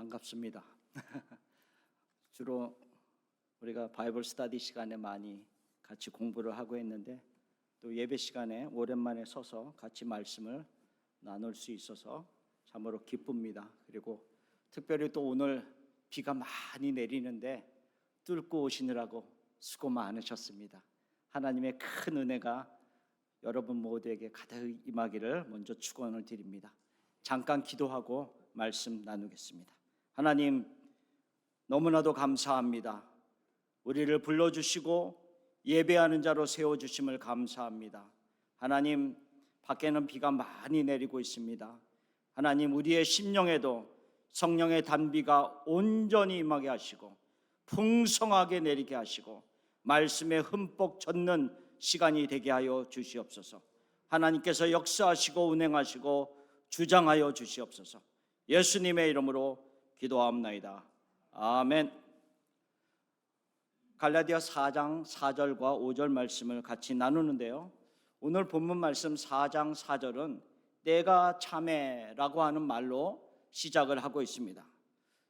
반갑습니다. 주로 우리가 바이블 스터디 시간에 많이 같이 공부를 하고 있는데 또 예배 시간에 오랜만에 서서 같이 말씀을 나눌 수 있어서 참으로 기쁩니다. 그리고 특별히 또 오늘 비가 많이 내리는데 뚫고 오시느라고 수고 많으셨습니다. 하나님의 큰 은혜가 여러분 모두에게 가득 임하기를 먼저 축원을 드립니다. 잠깐 기도하고 말씀 나누겠습니다. 하나님, 너무나도 감사합니다. 우리를 불러주시고 예배하는 자로 세워주심을 감사합니다. 하나님, 밖에는 비가 많이 내리고 있습니다. 하나님, 우리의 심령에도 성령의 단비가 온전히 임하게 하시고 풍성하게 내리게 하시고 말씀에 흠뻑 젖는 시간이 되게 하여 주시옵소서. 하나님께서 역사하시고 운행하시고 주장하여 주시옵소서. 예수님의 이름으로 기도하옵나이다. 아멘. 갈라디아 4장 4절과 5절 말씀을 같이 나누는데요, 오늘 본문 말씀 4장 4절은 때가 참에라고 하는 말로 시작을 하고 있습니다.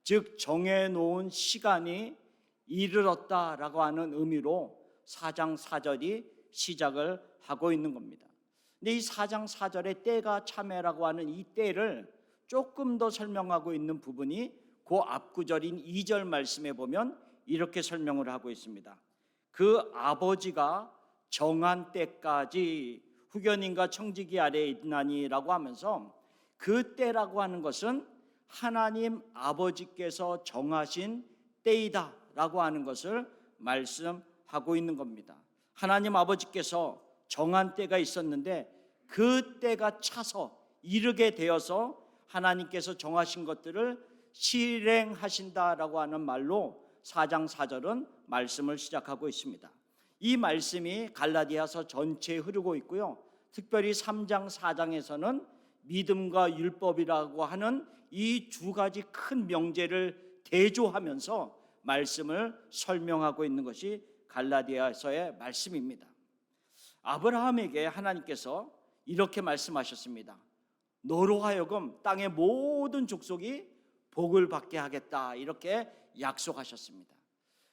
즉 정해놓은 시간이 이르렀다라고 하는 의미로 4장 4절이 시작을 하고 있는 겁니다. 근데 이 4장 4절의 때가 참에라고 하는 이 때를 조금 더 설명하고 있는 부분이 그 앞구절인 2절 말씀에 보면 이렇게 설명을 하고 있습니다. 그 아버지가 정한 때까지 후견인과 청지기 아래에 있나니라고 하면서 그 때라고 하는 것은 하나님 아버지께서 정하신 때이다 라고 하는 것을 말씀하고 있는 겁니다. 하나님 아버지께서 정한 때가 있었는데 그 때가 차서 이르게 되어서 하나님께서 정하신 것들을 실행하신다라고 하는 말로 4장 4절은 말씀을 시작하고 있습니다. 이 말씀이 갈라디아서 전체에 흐르고 있고요, 특별히 3장 4장에서는 믿음과 율법이라고 하는 이 두 가지 큰 명제를 대조하면서 말씀을 설명하고 있는 것이 갈라디아서의 말씀입니다. 아브라함에게 하나님께서 이렇게 말씀하셨습니다. 너로 하여금 땅의 모든 족속이 복을 받게 하겠다, 이렇게 약속하셨습니다.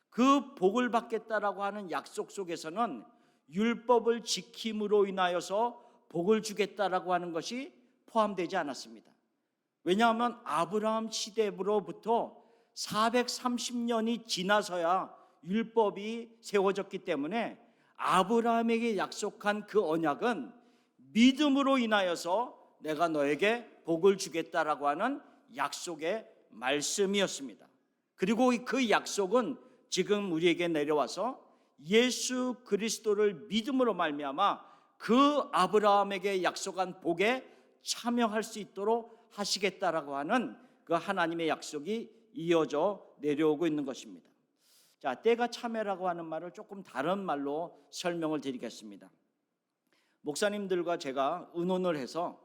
그 복을 받겠다라고 하는 약속 속에서는 율법을 지킴으로 인하여서 복을 주겠다라고 하는 것이 포함되지 않았습니다. 왜냐하면 아브라함 시대로부터 430년이 지나서야 율법이 세워졌기 때문에 아브라함에게 약속한 그 언약은 믿음으로 인하여서 내가 너에게 복을 주겠다라고 하는 약속의 말씀이었습니다. 그리고 그 약속은 지금 우리에게 내려와서 예수 그리스도를 믿음으로 말미암아 그 아브라함에게 약속한 복에 참여할 수 있도록 하시겠다라고 하는 그 하나님의 약속이 이어져 내려오고 있는 것입니다. 자, 때가 참회라고 하는 말을 조금 다른 말로 설명을 드리겠습니다. 목사님들과 제가 의논을 해서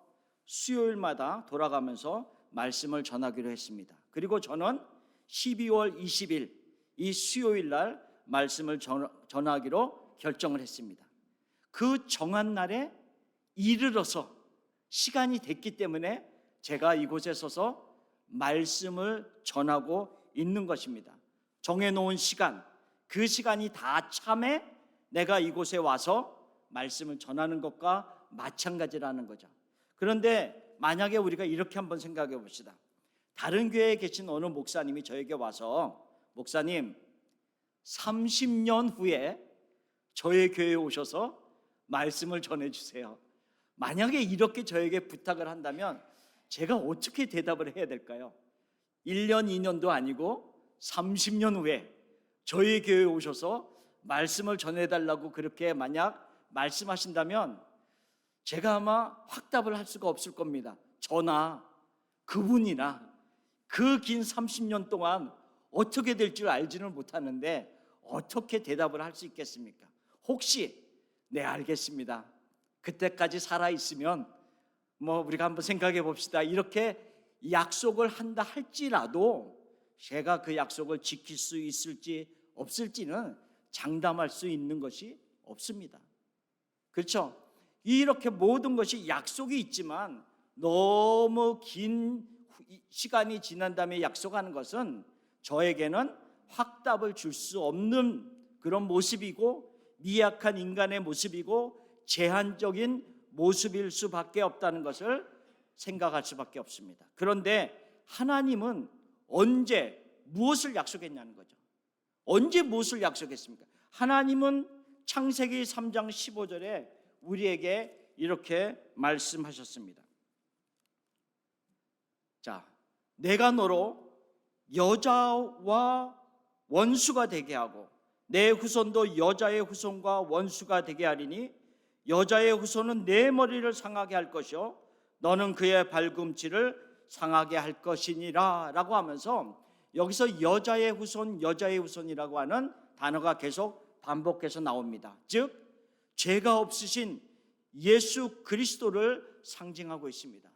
수요일마다 돌아가면서 말씀을 전하기로 했습니다. 그리고 저는 12월 20일 이 수요일 날 말씀을 전하기로 결정을 했습니다. 그 정한 날에 이르러서 시간이 됐기 때문에 제가 이곳에 서서 말씀을 전하고 있는 것입니다. 정해놓은 시간, 그 시간이 다 참에 내가 이곳에 와서 말씀을 전하는 것과 마찬가지라는 거죠. 그런데 만약에 우리가 이렇게 한번 생각해 봅시다. 다른 교회에 계신 어느 목사님이 저에게 와서 목사님, 30년 후에 저의 교회에 오셔서 말씀을 전해주세요. 만약에 이렇게 저에게 부탁을 한다면 제가 어떻게 대답을 해야 될까요? 1년, 2년도 아니고 30년 후에 저희 교회에 오셔서 말씀을 전해달라고 그렇게 만약 말씀하신다면 제가 아마 확답을 할 수가 없을 겁니다. 저나 그분이나 그 긴 30년 동안 어떻게 될 줄 알지는 못하는데 어떻게 대답을 할 수 있겠습니까? 혹시 네, 알겠습니다, 그때까지 살아있으면 우리가 한번 생각해 봅시다, 이렇게 약속을 한다 할지라도 제가 그 약속을 지킬 수 있을지 없을지는 장담할 수 있는 것이 없습니다. 그렇죠? 이렇게 모든 것이 약속이 있지만 너무 긴 시간이 지난 다음에 약속하는 것은 저에게는 확답을 줄 수 없는 그런 모습이고 미약한 인간의 모습이고 제한적인 모습일 수밖에 없다는 것을 생각할 수밖에 없습니다. 그런데 하나님은 언제 무엇을 약속했냐는 거죠. 언제 무엇을 약속했습니까? 하나님은 창세기 3장 15절에 우리에게 이렇게 말씀하셨습니다. 자, 내가 너로 여자와 원수가 되게 하고 내 후손도 여자의 후손과 원수가 되게 하리니 여자의 후손은 내 머리를 상하게 할 것이요 너는 그의 발꿈치를 상하게 할 것이니라 라고 하면서 여기서 여자의 후손이라고 하는 단어가 계속 반복해서 나옵니다. 즉 죄가 없으신 예수 그리스도를 상징하고 있습니다.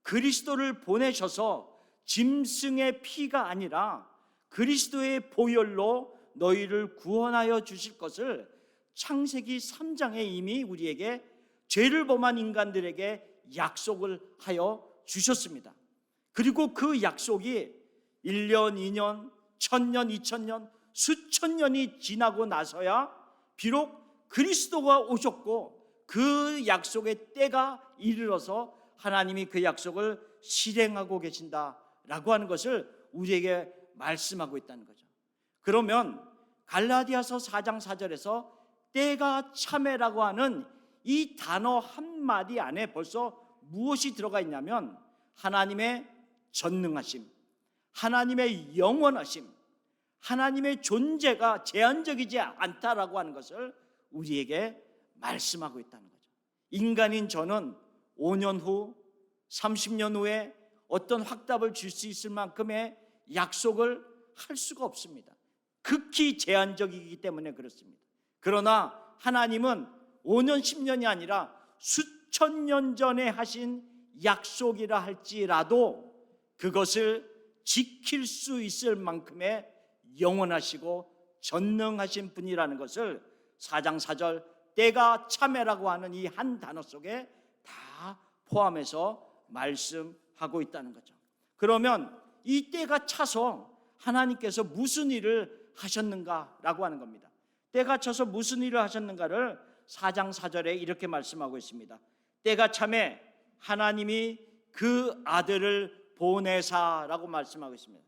그리스도를 보내셔서 짐승의 피가 아니라 그리스도의 보혈로 너희를 구원하여 주실 것을 창세기 3장에 이미 우리에게 죄를 범한 인간들에게 약속을 하여 주셨습니다. 그리고 그 약속이 1년, 2년, 1000년, 2000년, 수천 년이 지나고 나서야 비록 그리스도가 오셨고 그 약속의 때가 이르러서 하나님이 그 약속을 실행하고 계신다라고 하는 것을 우리에게 말씀하고 있다는 거죠. 그러면 갈라디아서 4장 4절에서 때가 참에라고 하는 이 단어 한마디 안에 벌써 무엇이 들어가 있냐면 하나님의 전능하심, 하나님의 영원하심, 하나님의 존재가 제한적이지 않다라고 하는 것을 우리에게 말씀하고 있다는 거죠. 인간인 저는 5년 후, 30년 후에 어떤 확답을 줄 수 있을 만큼의 약속을 할 수가 없습니다. 극히 제한적이기 때문에 그렇습니다. 그러나 하나님은 5년, 10년이 아니라 수천 년 전에 하신 약속이라 할지라도 그것을 지킬 수 있을 만큼의 영원하시고 전능하신 분이라는 것을 4장 4절 때가 참에라고 하는 이 한 단어 속에 다 포함해서 말씀하고 있다는 거죠. 그러면 이 때가 차서 하나님께서 무슨 일을 하셨는가라고 하는 겁니다. 때가 차서 무슨 일을 하셨는가를 4장 4절에 이렇게 말씀하고 있습니다. 때가 참에 하나님이 그 아들을 보내사라고 말씀하고 있습니다.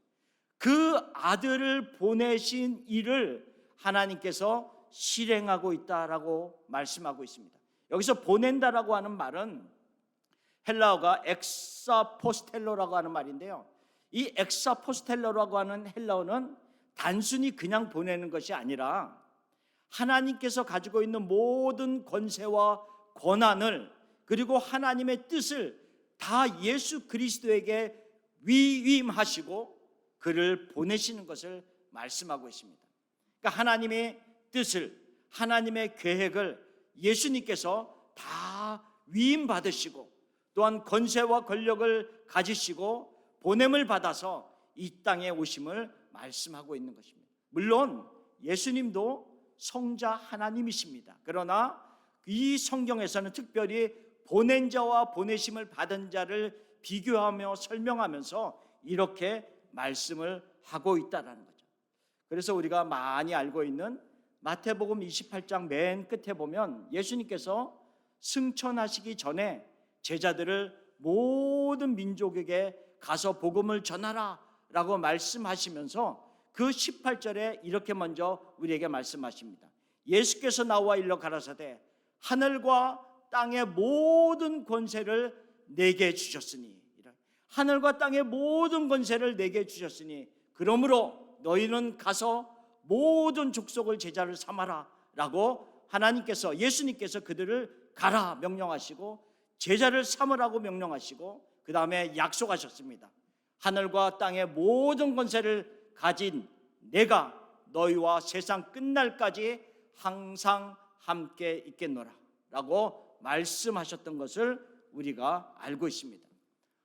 그 아들을 보내신 일을 하나님께서 실행하고 있다라고 말씀하고 있습니다. 여기서 보낸다라고 하는 말은 헬라어가 엑사포스텔로라고 하는 말인데요. 이 엑사포스텔로라고 하는 헬라어는 단순히 그냥 보내는 것이 아니라 하나님께서 가지고 있는 모든 권세와 권한을 그리고 하나님의 뜻을 다 예수 그리스도에게 위임하시고 그를 보내시는 것을 말씀하고 있습니다. 그러니까 하나님의 뜻을, 하나님의 계획을 예수님께서 다 위임받으시고 또한 권세와 권력을 가지시고 보냄을 받아서 이 땅에 오심을 말씀하고 있는 것입니다. 물론 예수님도 성자 하나님이십니다. 그러나 이 성경에서는 특별히 보낸 자와 보내심을 받은 자를 비교하며 설명하면서 이렇게 말씀을 하고 있다는 거죠. 그래서 우리가 많이 알고 있는 마태복음 28장 맨 끝에 보면 예수님께서 승천하시기 전에 제자들을 모든 민족에게 가서 복음을 전하라 라고 말씀하시면서 그 18절에 이렇게 먼저 우리에게 말씀하십니다. 예수께서 나와 일러 가라사대 하늘과 땅의 모든 권세를 내게 주셨으니, 하늘과 땅의 모든 권세를 내게 주셨으니 그러므로 너희는 가서 모든 족속을 제자를 삼아라 라고 하나님께서, 예수님께서 그들을 가라 명령하시고 제자를 삼으라고 명령하시고 그 다음에 약속하셨습니다. 하늘과 땅의 모든 권세를 가진 내가 너희와 세상 끝날까지 항상 함께 있겠노라 라고 말씀하셨던 것을 우리가 알고 있습니다.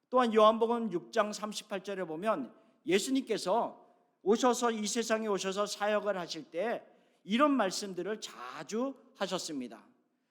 또한 요한복음 6장 38절에 보면 예수님께서 오셔서 이 세상에 오셔서 사역을 하실 때 이런 말씀들을 자주 하셨습니다.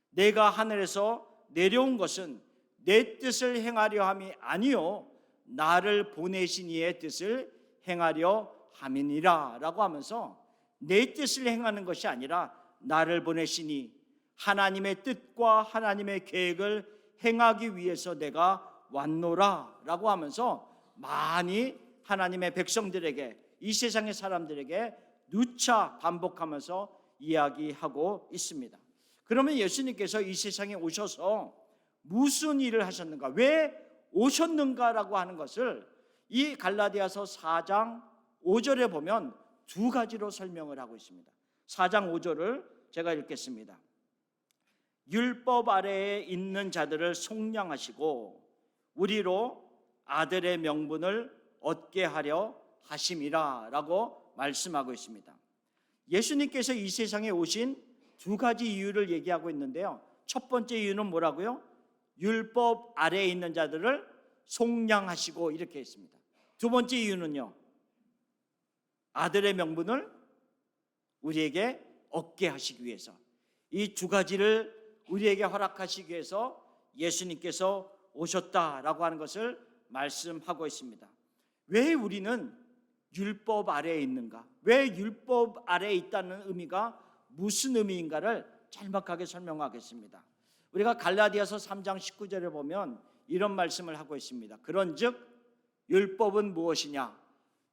내가 하늘에서 내려온 것은 내 뜻을 행하려 함이 아니요 나를 보내신 이의 뜻을 행하려 함이니라 라고 하면서 내 뜻을 행하는 것이 아니라 나를 보내시니 하나님의 뜻과 하나님의 계획을 행하기 위해서 내가 왔노라 라고 하면서 많이 하나님의 백성들에게, 이 세상의 사람들에게 누차 반복하면서 이야기하고 있습니다. 그러면 예수님께서 이 세상에 오셔서 무슨 일을 하셨는가, 왜 오셨는가라고 하는 것을 이 갈라디아서 4장 5절에 보면 두 가지로 설명을 하고 있습니다. 4장 5절을 제가 읽겠습니다. 율법 아래에 있는 자들을 속량하시고 우리로 아들의 명분을 얻게 하려 하심이라 라고 말씀하고 있습니다. 예수님께서 이 세상에 오신 두 가지 이유를 얘기하고 있는데요. 첫 번째 이유는 뭐라고요? 율법 아래에 있는 자들을 속량하시고 이렇게 했습니다. 두 번째 이유는요, 아들의 명분을 우리에게 얻게 하시기 위해서, 이 두 가지를 우리에게 허락하시기 위해서 예수님께서 오셨다라고 하는 것을 말씀하고 있습니다. 왜 우리는 율법 아래에 있는가? 왜 율법 아래에 있다는 의미가 무슨 의미인가를 짤막하게 설명하겠습니다. 우리가 갈라디아서 3장 19절에 보면 이런 말씀을 하고 있습니다. 그런즉 율법은 무엇이냐?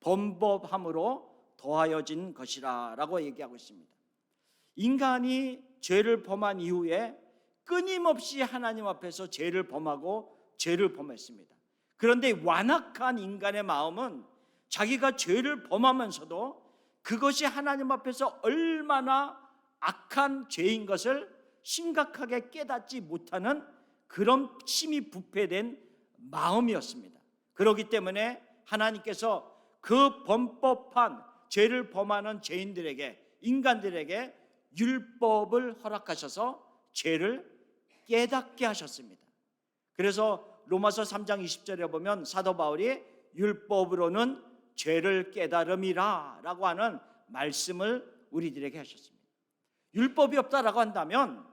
범법함으로 더하여진 것이라 라고 얘기하고 있습니다. 인간이 죄를 범한 이후에 끊임없이 하나님 앞에서 죄를 범하고 죄를 범했습니다. 그런데 완악한 인간의 마음은 자기가 죄를 범하면서도 그것이 하나님 앞에서 얼마나 악한 죄인 것을 심각하게 깨닫지 못하는 그런 심히 부패된 마음이었습니다. 그렇기 때문에 하나님께서 그 범법한 죄를 범하는 죄인들에게, 인간들에게 율법을 허락하셔서 죄를 깨닫게 하셨습니다. 그래서 로마서 3장 20절에 보면 사도 바울이 율법으로는 죄를 깨달음이라 라고 하는 말씀을 우리들에게 하셨습니다. 율법이 없다라고 한다면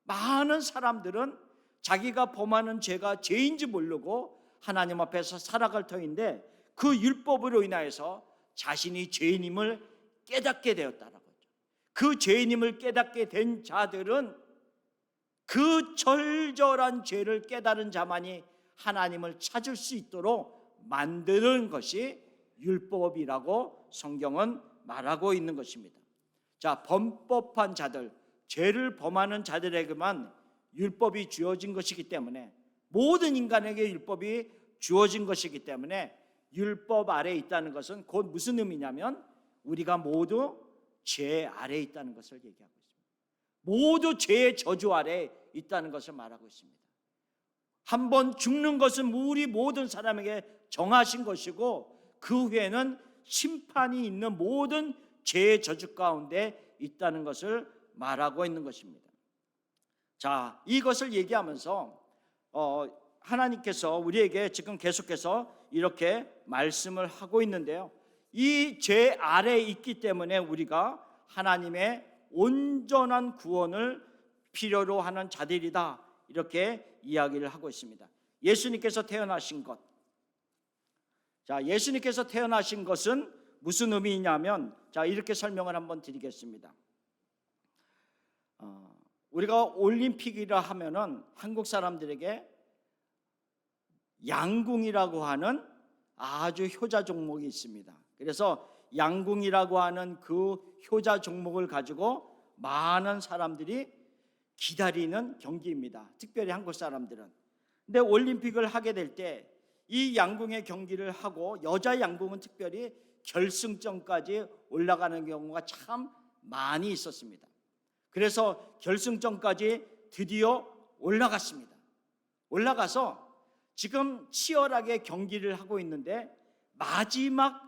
많은 사람들은 자기가 범하는 죄가 죄인지 모르고 하나님 앞에서 살아갈 터인데, 그 율법으로 인하여서 자신이 죄인임을 깨닫게 되었다라고 하죠. 그 죄인임을 깨닫게 된 자들은 그 절절한 죄를 깨달은 자만이 하나님을 찾을 수 있도록 만드는 것이 율법이라고 성경은 말하고 있는 것입니다. 자, 범법한 자들, 죄를 범하는 자들에게만 율법이 주어진 것이기 때문에, 모든 인간에게 율법이 주어진 것이기 때문에 율법 아래에 있다는 것은 곧 무슨 의미냐면 우리가 모두 죄 아래에 있다는 것을 얘기하고 있습니다. 모두 죄의 저주 아래에 있다는 것을 말하고 있습니다. 한번 죽는 것은 우리 모든 사람에게 정하신 것이고, 그 후에는 심판이 있는 모든 죄의 저주 가운데 있다는 것을 말하고 있는 것입니다. 자, 이것을 얘기하면서 하나님께서 우리에게 지금 계속해서 이렇게 말씀을 하고 있는데요, 이 죄 아래에 있기 때문에 우리가 하나님의 온전한 구원을 필요로 하는 자들이다, 이렇게 이야기를 하고 있습니다. 예수님께서 태어나신 것, 자, 예수님께서 태어나신 것은 무슨 의미냐면, 자, 이렇게 설명을 한번 드리겠습니다. 우리가 올림픽이라 하면은 한국 사람들에게 양궁이라고 하는 아주 효자 종목이 있습니다. 그래서 양궁이라고 하는 그 효자 종목을 가지고 많은 사람들이 기다리는 경기입니다. 특별히 한국 사람들은. 근데 올림픽을 하게 될 때 이 양궁의 경기를 하고, 여자 양궁은 특별히 결승전까지 올라가는 경우가 참 많이 있었습니다. 그래서 결승전까지 드디어 올라갔습니다. 올라가서 지금 치열하게 경기를 하고 있는데, 마지막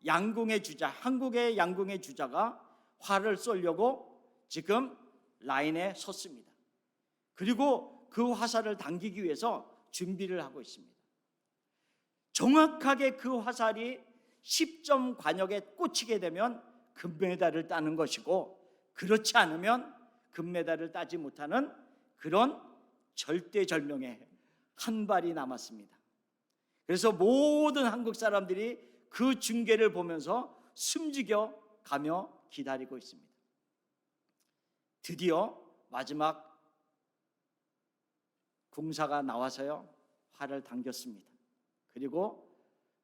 양궁의 주자, 한국의 양궁의 주자가 활을 쏘려고 지금 라인에 섰습니다. 그리고 그 화살을 당기기 위해서 준비를 하고 있습니다. 정확하게 그 화살이 10점 관역에 꽂히게 되면 금메달을 따는 것이고, 그렇지 않으면 금메달을 따지 못하는 그런 절대절명의 한 발이 남았습니다. 그래서 모든 한국 사람들이 그 중계를 보면서 숨죽여 가며 기다리고 있습니다. 드디어 마지막 궁사가 나와서요, 활을 당겼습니다. 그리고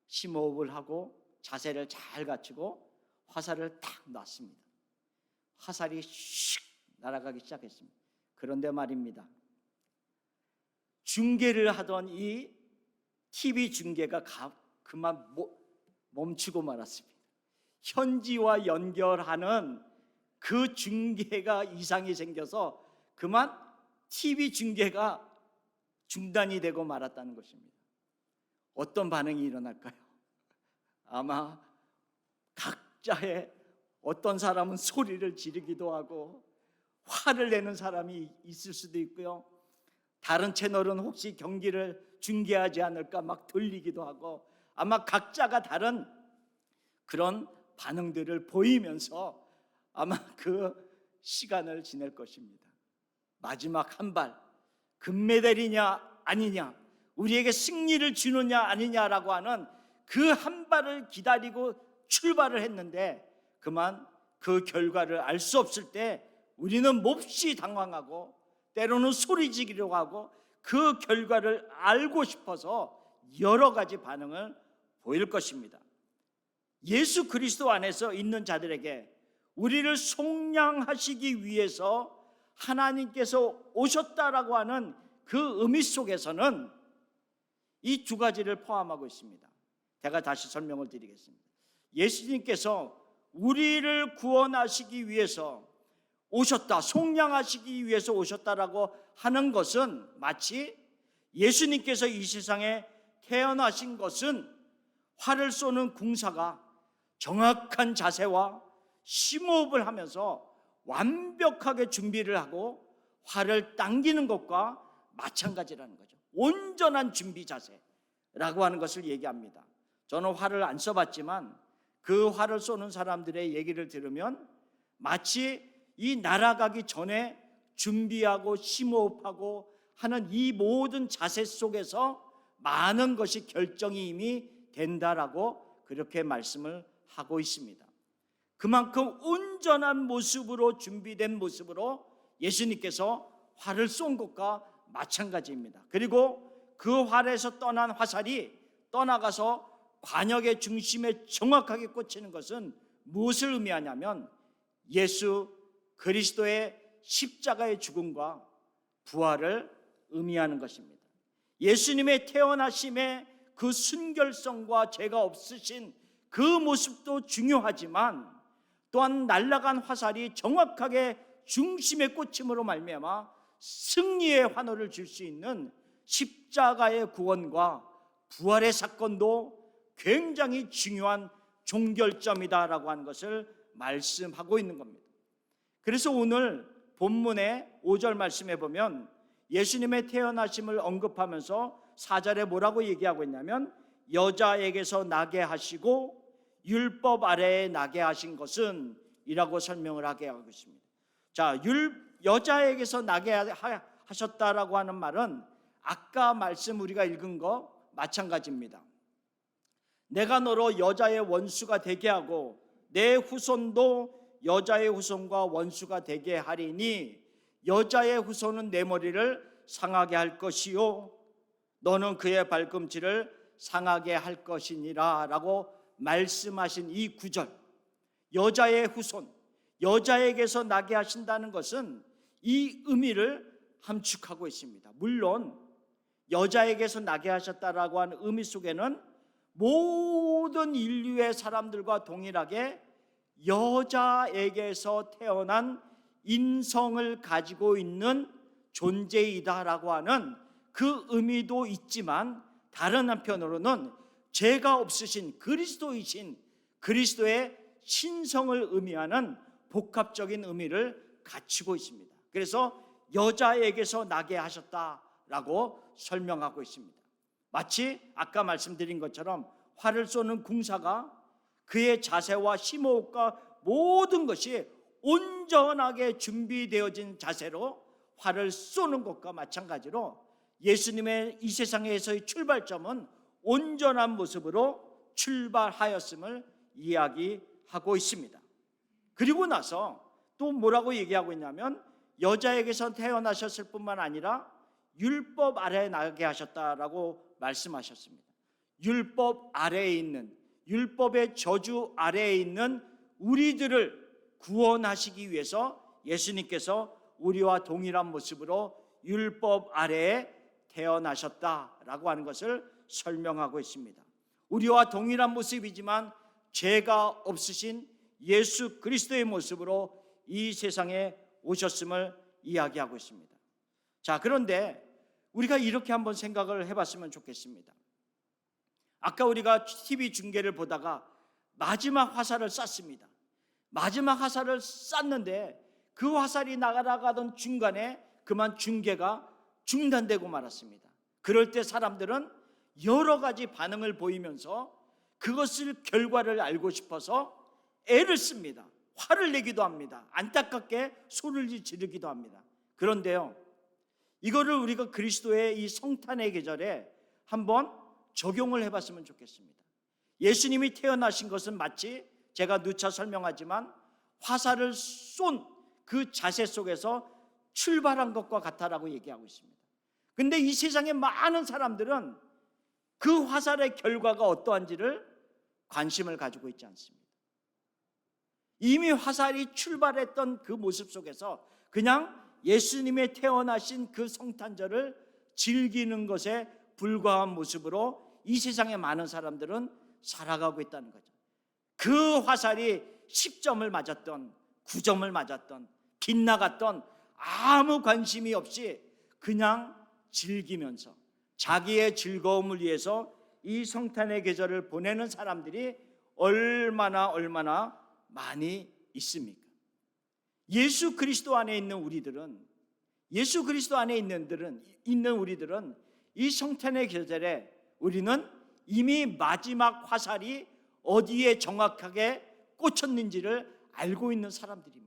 심호흡을 하고 자세를 잘 갖추고 화살을 탁 놨습니다. 화살이 슉 날아가기 시작했습니다. 그런데 말입니다, 중계를 하던 이 TV 중계가 그만 멈추고 말았습니다. 현지와 연결하는 그 중계가 이상이 생겨서 그만 TV 중계가 중단이 되고 말았다는 것입니다. 어떤 반응이 일어날까요? 아마 각자의, 어떤 사람은 소리를 지르기도 하고 화를 내는 사람이 있을 수도 있고요, 다른 채널은 혹시 경기를 중계하지 않을까 막 돌리기도 하고, 아마 각자가 다른 그런 반응들을 보이면서 아마 그 시간을 지낼 것입니다. 마지막 한 발, 금메달이냐 아니냐, 우리에게 승리를 주느냐 아니냐라고 하는 그 한 발을 기다리고 출발을 했는데, 그만 그 결과를 알 수 없을 때 우리는 몹시 당황하고 때로는 소리 지르려고 하고 그 결과를 알고 싶어서 여러 가지 반응을 보일 것입니다. 예수 그리스도 안에서 있는 자들에게 우리를 속량하시기 위해서 하나님께서 오셨다라고 하는 그 의미 속에서는 이 두 가지를 포함하고 있습니다. 제가 다시 설명을 드리겠습니다. 예수님께서 우리를 구원하시기 위해서 오셨다, 속량하시기 위해서 오셨다라고 하는 것은 마치 예수님께서 이 세상에 태어나신 것은 활을 쏘는 궁사가 정확한 자세와 심호흡을 하면서 완벽하게 준비를 하고 활을 당기는 것과 마찬가지라는 거죠. 온전한 준비 자세라고 하는 것을 얘기합니다. 저는 활을 안 써봤지만 그 활을 쏘는 사람들의 얘기를 들으면 마치 이 날아가기 전에 준비하고 심호흡하고 하는 이 모든 자세 속에서 많은 것이 결정이 이미 된다라고 그렇게 말씀을 하고 있습니다. 그만큼 온전한 모습으로 준비된 모습으로 예수님께서 활을 쏜 것과 마찬가지입니다. 그리고 그 활에서 떠난 화살이 떠나가서 관역의 중심에 정확하게 꽂히는 것은 무엇을 의미하냐면 예수 그리스도의 십자가의 죽음과 부활을 의미하는 것입니다. 예수님의 태어나심의 그 순결성과 죄가 없으신 그 모습도 중요하지만 또한 날아간 화살이 정확하게 중심에 꽂힘으로 말미암아 승리의 환호를 줄 수 있는 십자가의 구원과 부활의 사건도 굉장히 중요한 종결점이다라고 하는 것을 말씀하고 있는 겁니다. 그래서 오늘 본문의 5절 말씀에 보면 예수님의 태어나심을 언급하면서 4절에 뭐라고 얘기하고 있냐면 여자에게서 나게 하시고 율법 아래에 나게 하신 것은 이라고 설명을 하게 하고 있습니다. 자, 여자에게서 나게 하셨다라고 하는 말은 아까 말씀 우리가 읽은 거 마찬가지입니다. 내가 너로 여자의 원수가 되게 하고 내 후손도 여자의 후손과 원수가 되게 하리니 여자의 후손은 내 머리를 상하게 할 것이요 너는 그의 발꿈치를 상하게 할 것이니라 라고 말씀하신 이 구절, 여자의 후손, 여자에게서 나게 하신다는 것은 이 의미를 함축하고 있습니다. 물론 여자에게서 나게 하셨다라고 하는 의미 속에는 모든 인류의 사람들과 동일하게 여자에게서 태어난 인성을 가지고 있는 존재이다라고 하는 그 의미도 있지만 다른 한편으로는 죄가 없으신 그리스도이신 그리스도의 신성을 의미하는 복합적인 의미를 갖추고 있습니다. 그래서 여자에게서 나게 하셨다라고 설명하고 있습니다. 마치 아까 말씀드린 것처럼 활을 쏘는 궁사가 그의 자세와 심호흡과 모든 것이 온전하게 준비되어진 자세로 활을 쏘는 것과 마찬가지로 예수님의 이 세상에서의 출발점은 온전한 모습으로 출발하였음을 이야기하고 있습니다. 그리고 나서 또 뭐라고 얘기하고 있냐면 여자에게서 태어나셨을 뿐만 아니라 율법 아래에 나게 하셨다라고 말씀하셨습니다. 율법 아래에 있는, 율법의 저주 아래에 있는 우리들을 구원하시기 위해서 예수님께서 우리와 동일한 모습으로 율법 아래에 태어나셨다라고 하는 것을 설명하고 있습니다. 우리와 동일한 모습이지만 죄가 없으신 예수 그리스도의 모습으로 이 세상에 오셨음을 이야기하고 있습니다. 자, 그런데 우리가 이렇게 한번 생각을 해봤으면 좋겠습니다. 아까 우리가 TV 중계를 보다가 마지막 화살을 쐈습니다. 마지막 화살을 쐈는데 그 화살이 날아가던 중간에 그만 중계가 중단되고 말았습니다. 그럴 때 사람들은 여러 가지 반응을 보이면서 그것을 결과를 알고 싶어서 애를 씁니다. 화를 내기도 합니다. 안타깝게 소리를 지르기도 합니다. 그런데요, 이거를 우리가 그리스도의 이 성탄의 계절에 한번 적용을 해봤으면 좋겠습니다. 예수님이 태어나신 것은 마치 제가 누차 설명하지만 화살을 쏜 그 자세 속에서 출발한 것과 같다라고 얘기하고 있습니다. 근데 이 세상의 많은 사람들은 그 화살의 결과가 어떠한지를 관심을 가지고 있지 않습니다. 이미 화살이 출발했던 그 모습 속에서 그냥 예수님의 태어나신 그 성탄절을 즐기는 것에 불과한 모습으로 이 세상의 많은 사람들은 살아가고 있다는 거죠. 그 화살이 10점을 맞았던 9점을 맞았던 빗나갔던 아무 관심이 없이 그냥 즐기면서 자기의 즐거움을 위해서 이 성탄의 계절을 보내는 사람들이 얼마나 많이 있습니까? 예수 그리스도 안에 있는 우리들은 이 성탄의 계절에 우리는 이미 마지막 화살이 어디에 정확하게 꽂혔는지를 알고 있는 사람들입니다.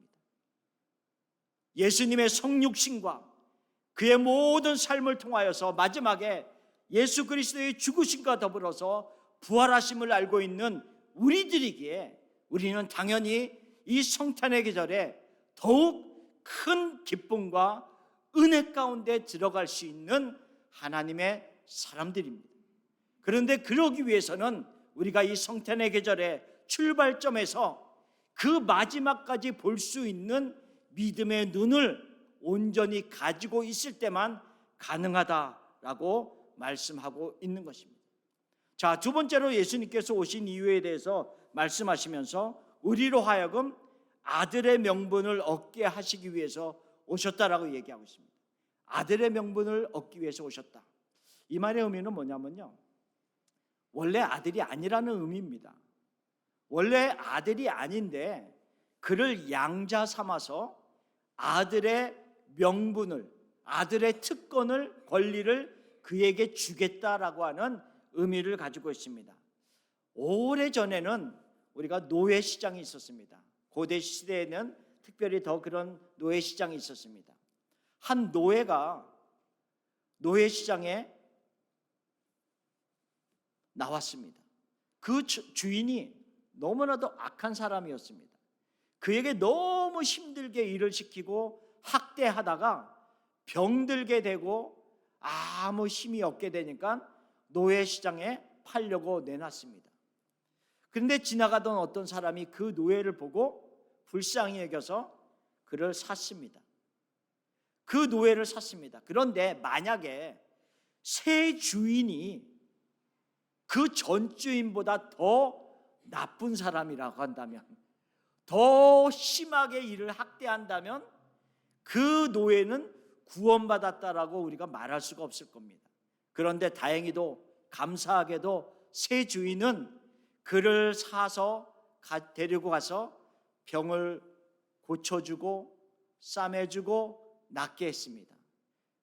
예수님의 성육신과 그의 모든 삶을 통하여서 마지막에 예수 그리스도의 죽으심과 더불어서 부활하심을 알고 있는 우리들이기에 우리는 당연히 이 성탄의 계절에 더욱 큰 기쁨과 은혜 가운데 들어갈 수 있는 하나님의 사람들입니다. 그런데 그러기 위해서는 우리가 이 성탄의 계절의 출발점에서 그 마지막까지 볼 수 있는 믿음의 눈을 온전히 가지고 있을 때만 가능하다라고 말씀하고 있는 것입니다. 자, 두 번째로 예수님께서 오신 이유에 대해서 말씀하시면서 우리로 하여금 아들의 명분을 얻게 하시기 위해서 오셨다라고 얘기하고 있습니다. 아들의 명분을 얻기 위해서 오셨다. 이 말의 의미는 뭐냐면요, 원래 아들이 아니라는 의미입니다. 원래 아들이 아닌데 그를 양자 삼아서 아들의 명분을, 아들의 특권을, 권리를 그에게 주겠다라고 하는 의미를 가지고 있습니다. 오래전에는 우리가 노예시장이 있었습니다. 고대 시대에는 특별히 더 그런 노예시장이 있었습니다. 한 노예가 노예시장에 나왔습니다. 그 주인이 너무나도 악한 사람이었습니다. 그에게 너무 힘들게 일을 시키고 학대하다가 병들게 되고 아무 힘이 없게 되니까 노예시장에 팔려고 내놨습니다. 그런데 지나가던 어떤 사람이 그 노예를 보고 불쌍히 여겨서 그를 샀습니다. 그 노예를 샀습니다. 그런데 만약에 새 주인이 그 전 주인보다 더 나쁜 사람이라고 한다면, 더 심하게 이를 학대한다면 그 노예는 구원받았다라고 우리가 말할 수가 없을 겁니다. 그런데 다행히도 감사하게도 새 주인은 그를 사서 데리고 가서 병을 고쳐주고 싸매주고 낫게 했습니다.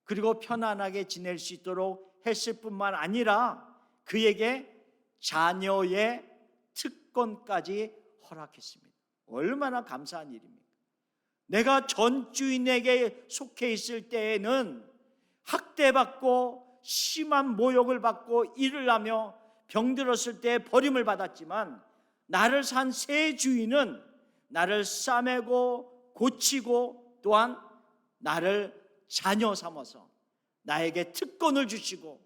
그리고 편안하게 지낼 수 있도록 했을 뿐만 아니라 그에게 자녀의 특권까지 허락했습니다. 얼마나 감사한 일입니까? 내가 전 주인에게 속해 있을 때에는 학대받고 심한 모욕을 받고 일을 하며 병들었을 때 버림을 받았지만 나를 산 새 주인은 나를 싸매고 고치고 또한 나를 자녀 삼아서 나에게 특권을 주시고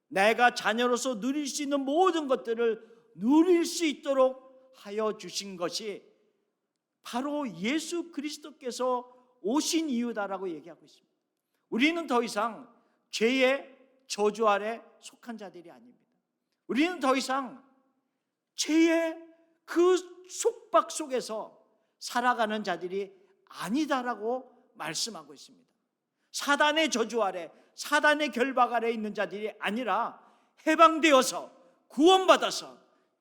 내가 자녀로서 누릴 수 있는 모든 것들을 누릴 수 있도록 하여 주신 것이 바로 예수 그리스도께서 오신 이유다라고 얘기하고 있습니다. 우리는 더 이상 죄의 저주 아래 속한 자들이 아닙니다. 우리는 더 이상 죄의 그 속박 속에서 살아가는 자들이 아니다라고 말씀하고 있습니다. 사단의 저주 아래, 사단의 결박 아래 있는 자들이 아니라 해방되어서 구원받아서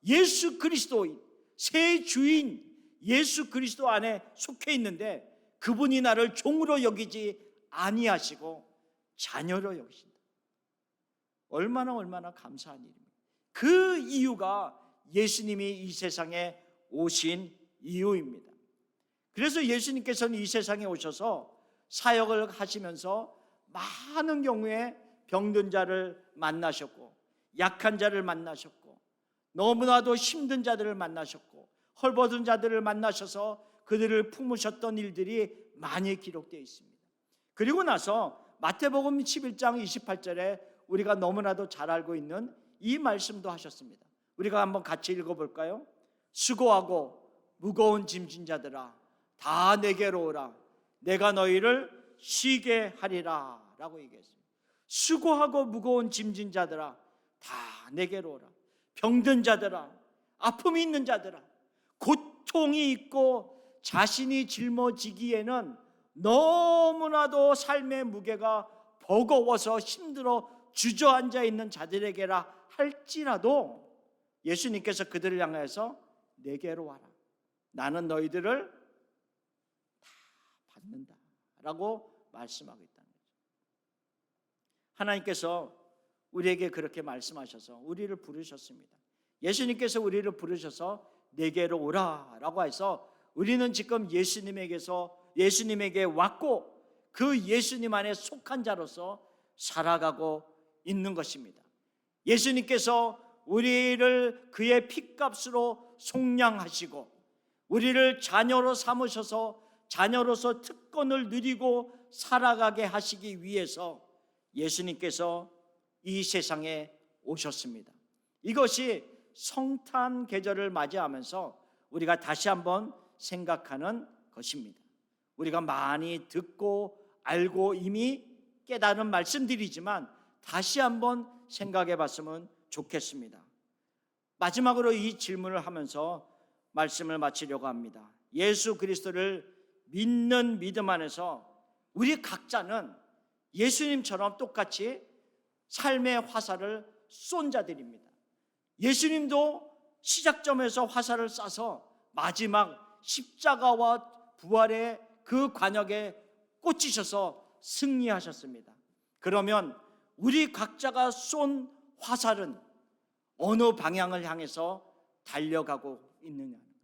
예수 그리스도인, 새 주인 예수 그리스도 안에 속해 있는데 그분이 나를 종으로 여기지 아니하시고 자녀로 여기신다. 얼마나 감사한 일입니다. 그 이유가 예수님이 이 세상에 오신 이유입니다. 그래서 예수님께서는 이 세상에 오셔서 사역을 하시면서 많은 경우에 병든 자를 만나셨고 약한 자를 만나셨고 너무나도 힘든 자들을 만나셨고 헐벗은 자들을 만나셔서 그들을 품으셨던 일들이 많이 기록되어 있습니다. 그리고 나서 마태복음 11장 28절에 우리가 너무나도 잘 알고 있는 이 말씀도 하셨습니다. 우리가 한번 같이 읽어볼까요? 수고하고 무거운 짐진 자들아 다 내게로 오라 내가 너희를 쉬게 하리라 라고 얘기했습니다. 수고하고 무거운 짐진 자들아 다 내게로 오라. 병든 자들아, 아픔이 있는 자들아, 고통이 있고 자신이 짊어지기에는 너무나도 삶의 무게가 버거워서 힘들어 주저앉아 있는 자들에게라 할지라도 예수님께서 그들을 향해서 내게로 와라. 나는 너희들을 다 받는다 라고 말씀하고 있다는 거죠. 하나님께서 우리에게 그렇게 말씀하셔서 우리를 부르셨습니다. 예수님께서 우리를 부르셔서 내게로 오라 라고 해서 우리는 지금 예수님에게 왔고 그 예수님 안에 속한 자로서 살아가고 있는 것입니다. 예수님께서 우리를 그의 핏값으로 속량하시고 우리를 자녀로 삼으셔서 자녀로서 특권을 누리고 살아가게 하시기 위해서 예수님께서 이 세상에 오셨습니다. 이것이 성탄 계절을 맞이하면서 우리가 다시 한번 생각하는 것입니다. 우리가 많이 듣고 알고 이미 깨달은 말씀들이지만 다시 한번 생각해 봤으면 좋겠습니다. 마지막으로 이 질문을 하면서 말씀을 마치려고 합니다. 예수 그리스도를 믿는 믿음 안에서 우리 각자는 예수님처럼 똑같이 삶의 화살을 쏜 자들입니다. 예수님도 시작점에서 화살을 쏴서 마지막 십자가와 부활의 그 관역에 꽂히셔서 승리하셨습니다. 그러면 우리 각자가 쏜 화살은 어느 방향을 향해서 달려가고 있느냐는 거죠.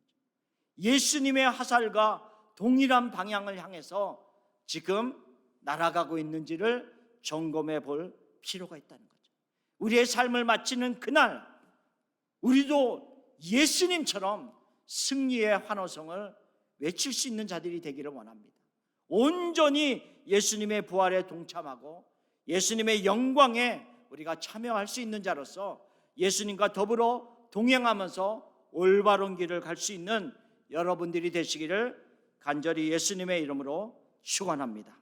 예수님의 화살과 동일한 방향을 향해서 지금 날아가고 있는지를 점검해 볼 필요가 있다는 거죠. 우리의 삶을 마치는 그날 우리도 예수님처럼 승리의 환호성을 외칠 수 있는 자들이 되기를 원합니다. 온전히 예수님의 부활에 동참하고 예수님의 영광에 우리가 참여할 수 있는 자로서 예수님과 더불어 동행하면서 올바른 길을 갈 수 있는 여러분들이 되시기를 간절히 예수님의 이름으로 축원합니다.